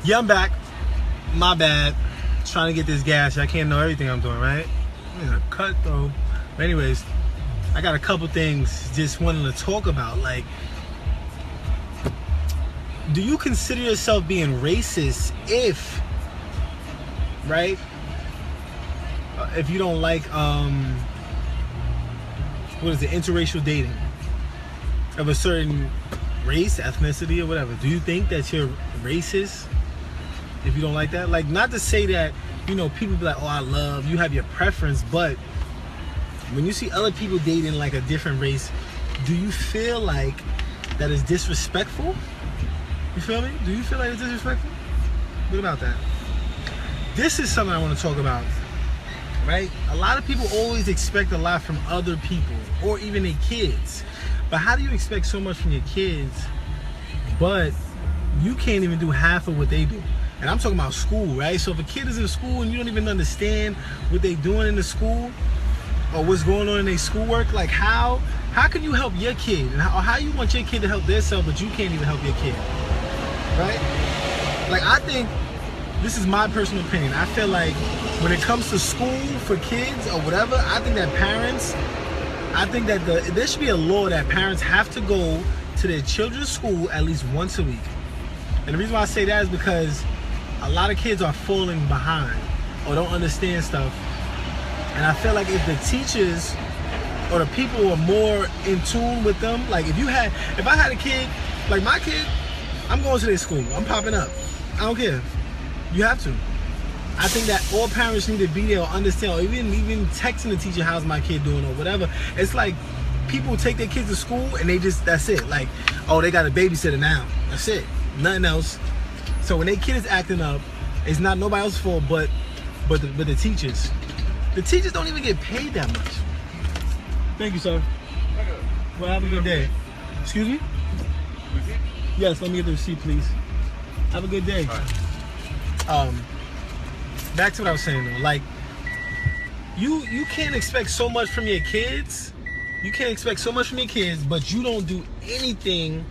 Yeah, I'm back. My bad. Trying to get this gas. I can't know everything I'm doing, right? I'm in a cut though. But anyways, I got a couple things just wanting to talk about. Like, do you consider yourself being racist if, right? If you don't like, what is it, interracial dating of a certain race, ethnicity, or whatever? Do you think that you're racist if you don't like that? Like, not to say that, you know, people be like, oh, you have your preference, but when you see other people dating like a different race, do you feel like that is disrespectful? You feel me? Do you feel like it's disrespectful? What about that? This is something I want to talk about, right? A lot of people always expect a lot from other people or even their kids. But how do you expect so much from your kids, but you can't even do half of what they do? And I'm talking about school, right? So if a kid is in school and you don't even understand what they're doing in the school or what's going on in their schoolwork, like how can you help your kid? And how you want your kid to help themselves, but you can't even help your kid, right? Like, I think, this is my personal opinion, I feel like when it comes to school for kids or whatever, I think that there should be a law that parents have to go to their children's school at least once a week. And the reason why I say that is because a lot of kids are falling behind or don't understand stuff. And I feel like if the teachers or the people are more in tune with them, like if I had a kid, like my kid, I'm going to their school, I'm popping up, I don't care. You have to. I think that all parents need to be there or understand, or even texting the teacher, how's my kid doing or whatever. It's like people take their kids to school and that's it. Like, oh, they got a babysitter now. That's it. Nothing else. So when their kid is acting up, it's not nobody else's fault but the teachers. The teachers don't even get paid that much. Thank you, sir. Well, have a good day. Excuse me? Yes, let me get the receipt, please. Have a good day. Back to what I was saying though. Like, you can't expect so much from your kids. You can't expect so much from your kids, but you don't do anything,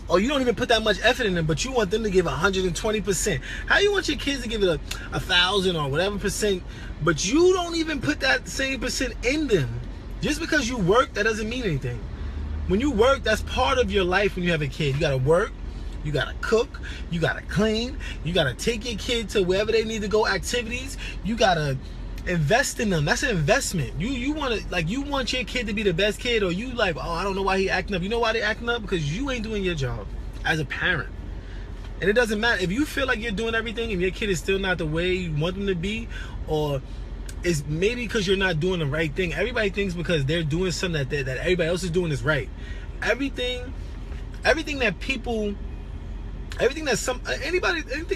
or you don't even put that much effort in them, but you want them to give 120%. How you want your kids to give it 1,000 or whatever percent, but you don't even put that same percent in them? Just because you work, that doesn't mean anything. When you work, that's part of your life. When you have a kid, you gotta work, you gotta cook, you gotta clean, you gotta take your kid to wherever they need to go, activities. You gotta invest in them. That's an investment. You want your kid to be the best kid, or you like, oh, I don't know why he acting up. You know why they acting up? Because you ain't doing your job as a parent. And it doesn't matter if you feel like you're doing everything and your kid is still not the way you want them to be, or it's maybe because you're not doing the right thing. Everybody thinks because they're doing something that everybody else is doing is right. Anything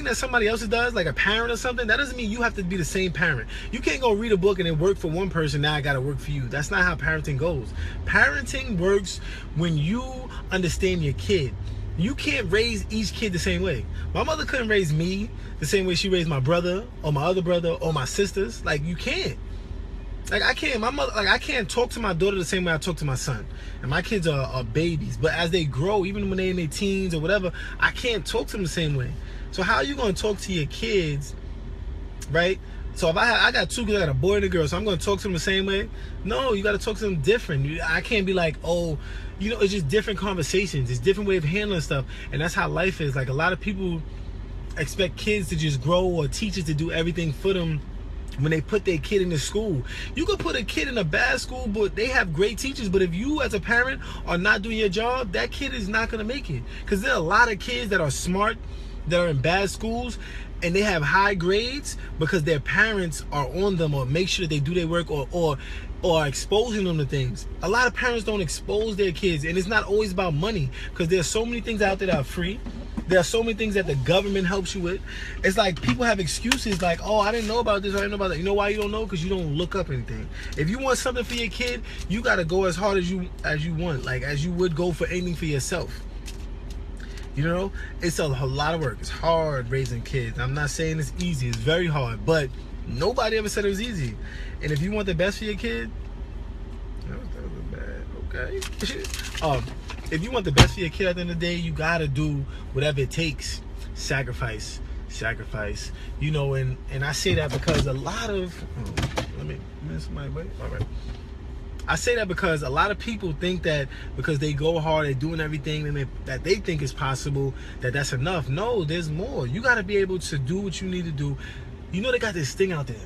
that somebody else does, like a parent or something, that doesn't mean you have to be the same parent. You can't go read a book and it worked for one person, now I gotta work for you. That's not how parenting goes. Parenting works when you understand your kid. You can't raise each kid the same way. My mother couldn't raise me the same way she raised my brother or my other brother or my sisters. Like, you can't. Like, I can't. I can't talk to my daughter the same way I talk to my son. And my kids are babies, but as they grow, even when they're in their teens or whatever, I can't talk to them the same way. So how are you going to talk to your kids, right? So if I got two kids, I got a boy and a girl, so I'm going to talk to them the same way? No, you got to talk to them different. I can't be like, oh, you know, it's just different conversations. It's different way of handling stuff. And that's how life is. Like, a lot of people expect kids to just grow or teachers to do everything for them when they put their kid in the school. You could put a kid in a bad school, but they have great teachers. But if you as a parent are not doing your job, that kid is not going to make it. Because there are a lot of kids that are smart, that are in bad schools, and they have high grades because their parents are on them or make sure that they do their work or exposing them to things. A lot of parents don't expose their kids, and it's not always about money, because there's so many things out there that are free. There are so many things that the government helps you with. It's like people have excuses like, oh, I didn't know about this, I didn't know about that. You know why you don't know? Because you don't look up anything. If you want something for your kid, you got to go as hard as you want, like as you would go for anything for yourself. You know, it's a lot of work. It's hard raising kids. I'm not saying it's easy. It's very hard, but nobody ever said it was easy. And if you want the best for your kid, that was bad. Okay. If you want the best for your kid at the end of the day, you gotta do whatever it takes. sacrifice. You know, and I say that because a lot of somebody wait. All right. I say that because a lot of people think that because they go hard at doing everything and that they think is possible, that's enough. No, there's more. You got to be able to do what you need to do. You know, they got this thing out there.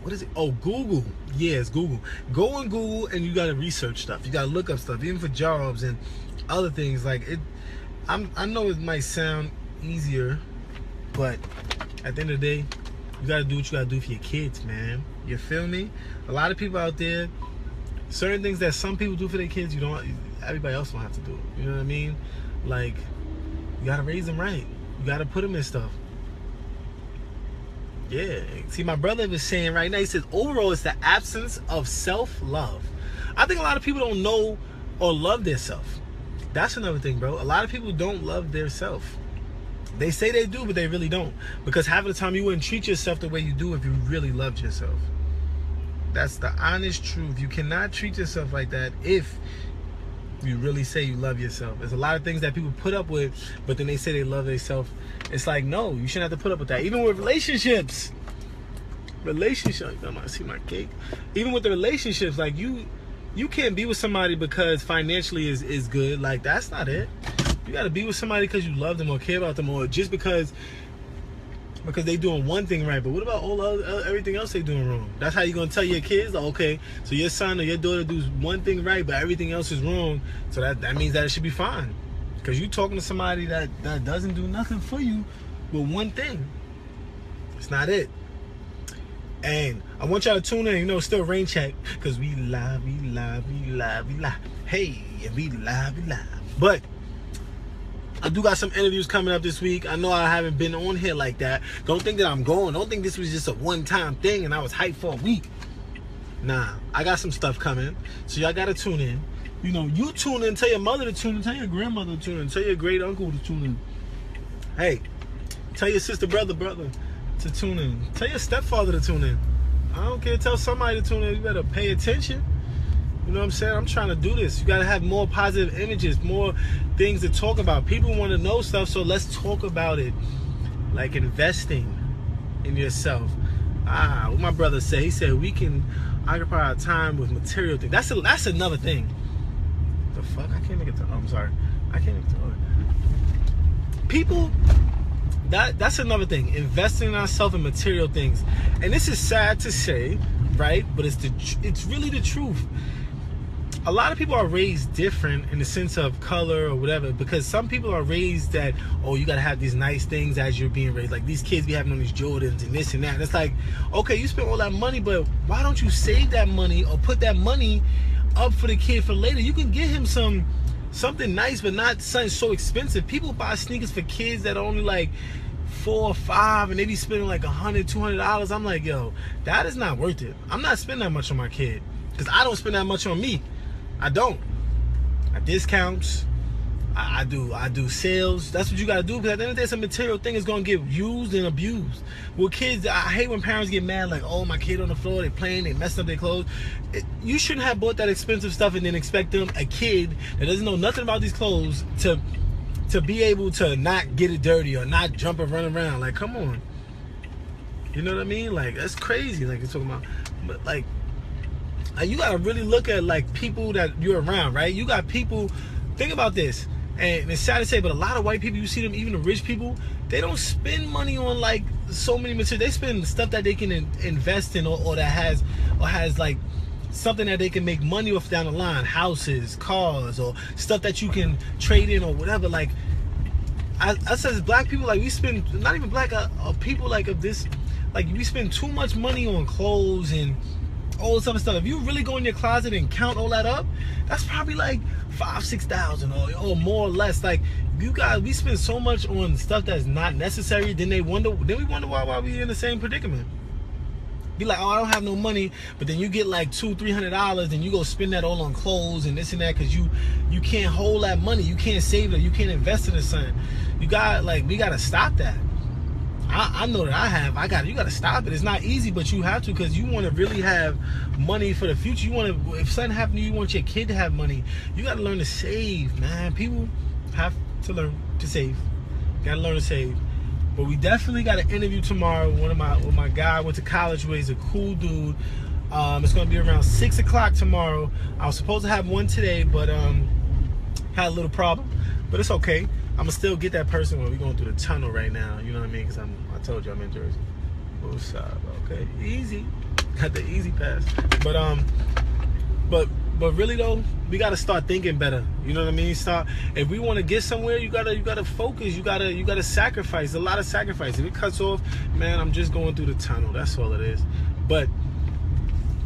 What is it? Oh, Google. Yeah, it's Google. Go on Google and you got to research stuff. You got to look up stuff, even for jobs and other things. Like it, I know it might sound easier, but at the end of the day, you got to do what you got to do for your kids, man. You feel me? A lot of people out there, certain things that some people do for their kids, everybody else don't have to do it. You know what I mean? Like, you got to raise them right. You got to put them in stuff. Yeah. See, my brother was saying right now, he says, overall, it's the absence of self-love. I think a lot of people don't know or love their self. That's another thing, bro. A lot of people don't love their self. They say they do, but they really don't. Because half of the time, you wouldn't treat yourself the way you do if you really loved yourself. That's the honest truth. You cannot treat yourself like that if you really say you love yourself. There's a lot of things that people put up with, but then they say they love themselves. It's like, no, you shouldn't have to put up with that. Even with relationships. I'm gonna see my cake. Even with the relationships, like you can't be with somebody because financially is good. Like, that's not it. You gotta be with somebody because you love them or care about them, or just because they doing one thing right. But what about everything else they doing wrong? That's how you gonna tell your kids, like, okay, so your son or your daughter does one thing right, but everything else is wrong. So that means that it should be fine. Because you talking to somebody that doesn't do nothing for you with one thing. It's not it. And I want y'all to tune in, still rain check, because we live. Hey, and we live. But I do got some interviews coming up this week. I know I haven't been on here like that. Don't think that I'm going. Don't think this was just a one-time thing and I was hyped for a week. Nah, I got some stuff coming. So y'all got to tune in. You tune in. Tell your mother to tune in. Tell your grandmother to tune in. Tell your great uncle to tune in. Hey, tell your sister, brother to tune in. Tell your stepfather to tune in. I don't care. Tell somebody to tune in. You better pay attention. You know what I'm saying? I'm trying to do this. You got to have more positive images, more things to talk about. People want to know stuff, so let's talk about it. Like investing in yourself. What my brother said. He said we can occupy our time with material things. That's another thing. The fuck? I can't make it to... I'm sorry. I can't make it to... People... That's another thing. Investing in ourselves in material things. And this is sad to say, right? But it's really the truth. A lot of people are raised different in the sense of color or whatever, because some people are raised that, oh, you got to have these nice things as you're being raised. Like, these kids be having on these Jordans and this and that. And it's like, okay, you spent all that money, but why don't you save that money or put that money up for the kid for later? You can get him something nice, but not something so expensive. People buy sneakers for kids that are only like $4 or $5, and they be spending like $100, $200. I'm like, yo, that is not worth it. I'm not spending that much on my kid, because I don't spend that much on me. I don't. I discounts. I do sales. That's what you gotta do, because at the end of the day, it's a material thing. It's gonna get used and abused. Well, kids, I hate when parents get mad, like, oh, my kid on the floor, they playing, they messing up their clothes. You shouldn't have bought that expensive stuff and then expect a kid that doesn't know nothing about these clothes to be able to not get it dirty or not jump and run around. Like, come on. You know what I mean? Like, that's crazy. Like, you're talking about, but like, you gotta really look at like people that you're around, right? You got people. Think about this, and it's sad to say, but a lot of white people, you see them, even the rich people, they don't spend money on like so many materials. They spend stuff that they can invest in, or that has like something that they can make money off down the line, houses, cars, or stuff that you can trade in or whatever. Like, I said, as black people, like, we spend, not even black, people like of this, like, we spend too much money on clothes and all this other stuff. If you really go in your closet and count all that up, that's probably like $5,000-$6,000 or more or less. Like, we spend so much on stuff that's not necessary. Then we wonder why we in the same predicament. Be like, oh, I don't have no money, but then you get like $200-$300, and you go spend that all on clothes and this and that, because you can't hold that money, you can't save it, you can't invest it in something. We gotta stop that. I know that you gotta stop it. It's not easy, but you have to, because you want to really have money for the future. If something happens to you, you want your kid to have money. You gotta learn to save, man. People have to learn to save. Gotta learn to save. But we definitely got an interview tomorrow with my guy I went to college with. He's a cool dude. It's gonna be around 6 o'clock tomorrow. I was supposed to have one today, but had a little problem. But it's okay. I'ma still get that person when we're going through the tunnel right now. You know what I mean? Because I told you I'm in Jersey. What's up? Okay, easy. Got the easy pass. But really though, we gotta start thinking better. You know what I mean? If we want to get somewhere, you gotta focus. You gotta sacrifice. A lot of sacrifice. If it cuts off, man, I'm just going through the tunnel. That's all it is. But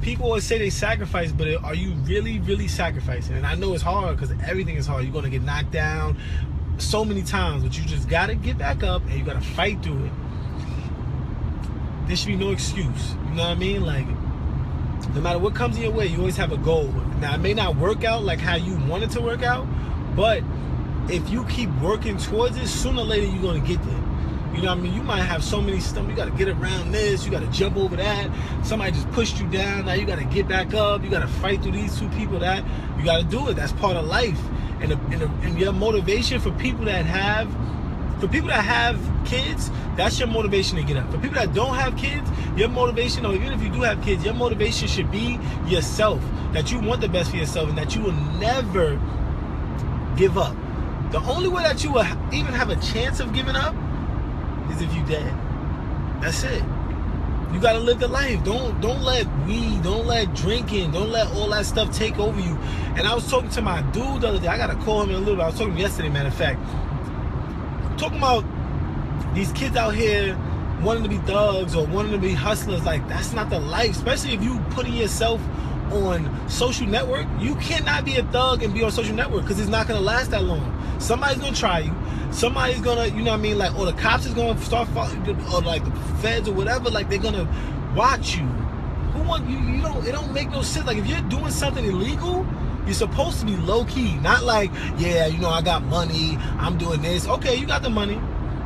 people always say they sacrifice, but are you really, really sacrificing? And I know it's hard because everything is hard. You're gonna get knocked down so many times, but you just gotta get back up and you gotta fight through it. There should be no excuse. You know what I mean? Like, no matter what comes in your way, you always have a goal. Now, it may not work out like how you want it to work out, but if you keep working towards it, sooner or later, you're going to get there. You know what I mean? You might have so many stuff. You got to get around this. You got to jump over that. Somebody just pushed you down. Now you got to get back up. You got to fight through these two people. That you got to do it. That's part of life. And your motivation for people that have kids, that's your motivation to get up. For people that don't have kids, your motivation, or even if you do have kids, your motivation should be yourself. That you want the best for yourself and that you will never give up. The only way that you will even have a chance of giving up is if you dead. That's it. You gotta live the life. Don't let weed, don't let drinking, don't let all that stuff take over you. And I was talking to my dude the other day. I gotta call him in a little bit. I was talking to him yesterday, matter of fact. Talking about these kids out here wanting to be thugs or wanting to be hustlers. Like, that's not the life. Especially if you putting yourself on social network. You cannot be a thug and be on social network because it's not going to last that long. Somebody's going to try you. Somebody's going to, you know what I mean, like, or the cops is going to start following, or like the feds or whatever, like they're going to watch you. Who want you? You don't, it don't make no sense. Like, if you're doing something illegal, you're supposed to be low-key, not like, yeah, you know, I got money, I'm doing this. Okay, you got the money.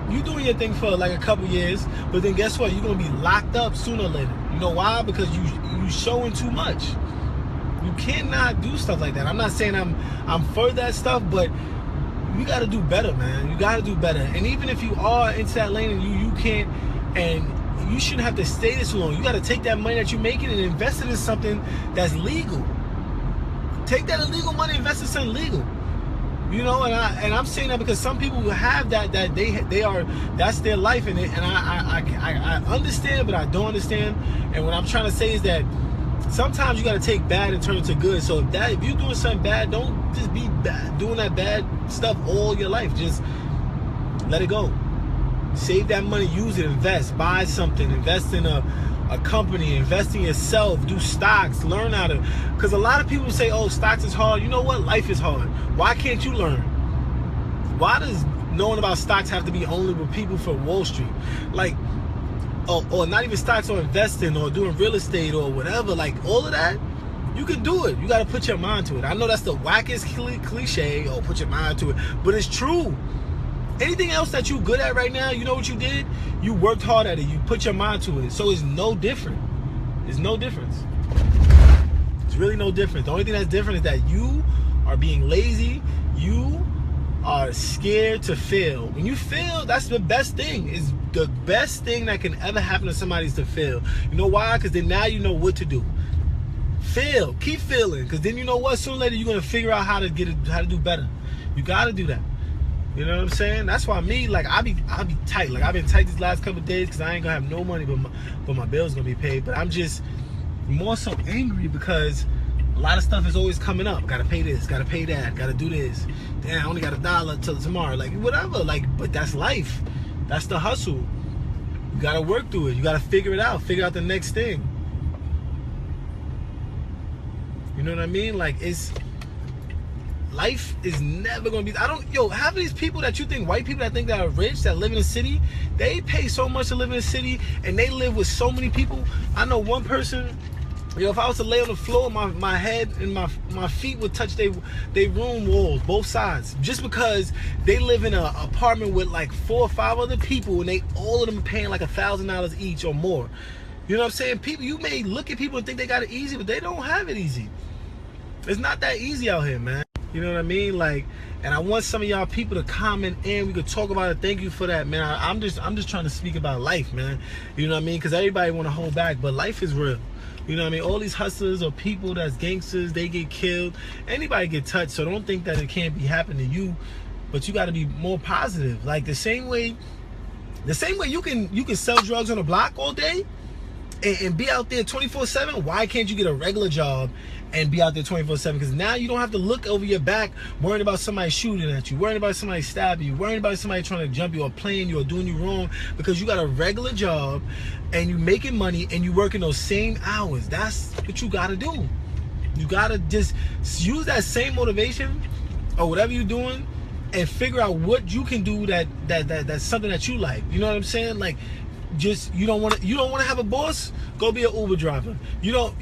You doing your thing for like a couple years, but then guess what? You're going to be locked up sooner or later. You know why? Because you showing too much. You cannot do stuff like that. I'm not saying I'm for that stuff, but you got to do better, man. You got to do better. And even if you are into that lane and you can't, and you shouldn't have to stay this long. You got to take that money that you're making and invest it in something that's legal. Take that illegal money, invest in something legal. You know, and I'm saying that because some people have that they are, that's their life, and I understand, but I don't understand. And what I'm trying to say is that sometimes you got to take bad and turn it to good. So if you're doing something bad, don't just be bad, doing that bad stuff all your life. Just let it go. Save that money, use it, invest, buy something, invest in a company, invest in yourself, do stocks, learn how to, because a lot of people say, oh, stocks is hard. You know what? Life is hard. Why can't you learn? Why does knowing about stocks have to be only with people from Wall Street? Like, or not even stocks, or investing, or doing real estate, or whatever. Like, all of that, you can do it. You got to put your mind to it. I know that's the wackest cliche, or put your mind to it, but it's true. Anything else that you good at right now, you know what you did? You worked hard at it. You put your mind to it. So it's no different. It's no difference. It's really no difference. The only thing that's different is that you are being lazy. You are scared to fail. When you fail, that's the best thing. It's the best thing that can ever happen to somebody is to fail. You know why? Because then now you know what to do. Fail. Keep failing. Because then you know what? Sooner or later you're going to figure out how to do better. You got to do that. You know what I'm saying? That's why me, like, I'll be tight. Like, I've been tight these last couple of days because I ain't gonna have no money, but my bill's gonna be paid. But I'm just more so angry because a lot of stuff is always coming up. Gotta pay this, gotta pay that, gotta do this. Damn, I only got $1 till tomorrow. Like, whatever. Like, but that's life. That's the hustle. You gotta work through it. You gotta figure it out. Figure out the next thing. You know what I mean? Like, life is never gonna be. Half of these people that you think, white people that think that are rich, that live in a city, they pay so much to live in a city, and they live with so many people. I know one person, if I was to lay on the floor, my head and my feet would touch they room walls, both sides, just because they live in an apartment with like 4 or 5 other people, and all of them are paying like $1,000 each or more. You know what I'm saying? People, you may look at people and think they got it easy, but they don't have it easy. It's not that easy out here, man. You know what I mean? Like, and I want some of y'all people to comment in. We could talk about it. Thank you for that, man. I'm just trying to speak about life, man. You know what I mean? Because everybody want to hold back, but life is real. You know what I mean? All these hustlers or people that's gangsters, they get killed. Anybody get touched, so don't think that it can't be happening to you. But you got to be more positive. Like the same way you can sell drugs on the block all day and be out there 24/7. Why can't you get a regular job and be out there 24/7? Because now you don't have to look over your back worrying about somebody shooting at you, worrying about somebody stabbing you, worrying about somebody trying to jump you or playing you or doing you wrong, because you got a regular job and you making money and you working those same hours. That's what you got to do. You got to just use that same motivation or whatever you're doing and figure out what you can do that's something that you like. You know what I'm saying? Like, just you don't want to have a boss? Go be an Uber driver. You want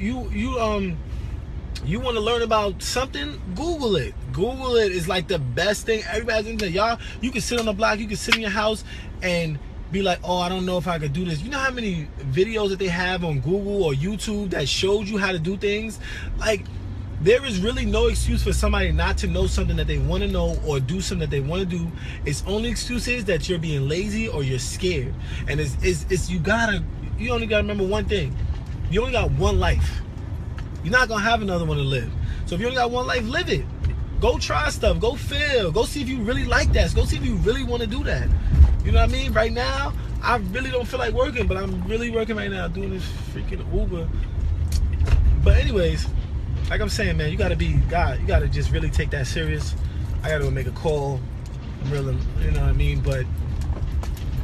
to learn about something? Google it. Google it is like the best thing. Everybody's into it. Y'all, you can sit on the block, you can sit in your house and be like, oh, I don't know if I could do this. You know how many videos that they have on Google or YouTube that shows you how to do things? Like, there is really no excuse for somebody not to know something that they want to know or do something that they want to do. Its only excuse is that you're being lazy or you're scared. And it's you only gotta remember one thing. You only got one life. You're not gonna have another one to live. So if you only got one life, live it. Go try stuff. Go fail. Go see if you really like that. Go see if you really want to do that. You know what I mean? Right now, I really don't feel like working, but I'm really working right now doing this freaking Uber. But anyways, like I'm saying, man, you gotta just really take that serious. I gotta go make a call. Really, you know what I mean? But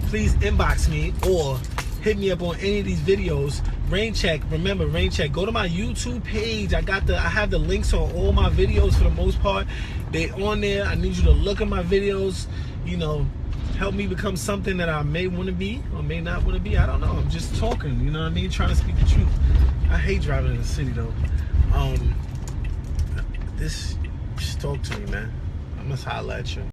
please inbox me or hit me up on any of these videos. Rain Check, remember, Rain Check. Go to my YouTube page. I have the links on all my videos for the most part. They on there. I need you to look at my videos. You know, help me become something that I may want to be or may not want to be. I don't know. I'm just talking. You know what I mean? Trying to speak the truth. I hate driving in the city though. Just talk to me, man. I must holler at you.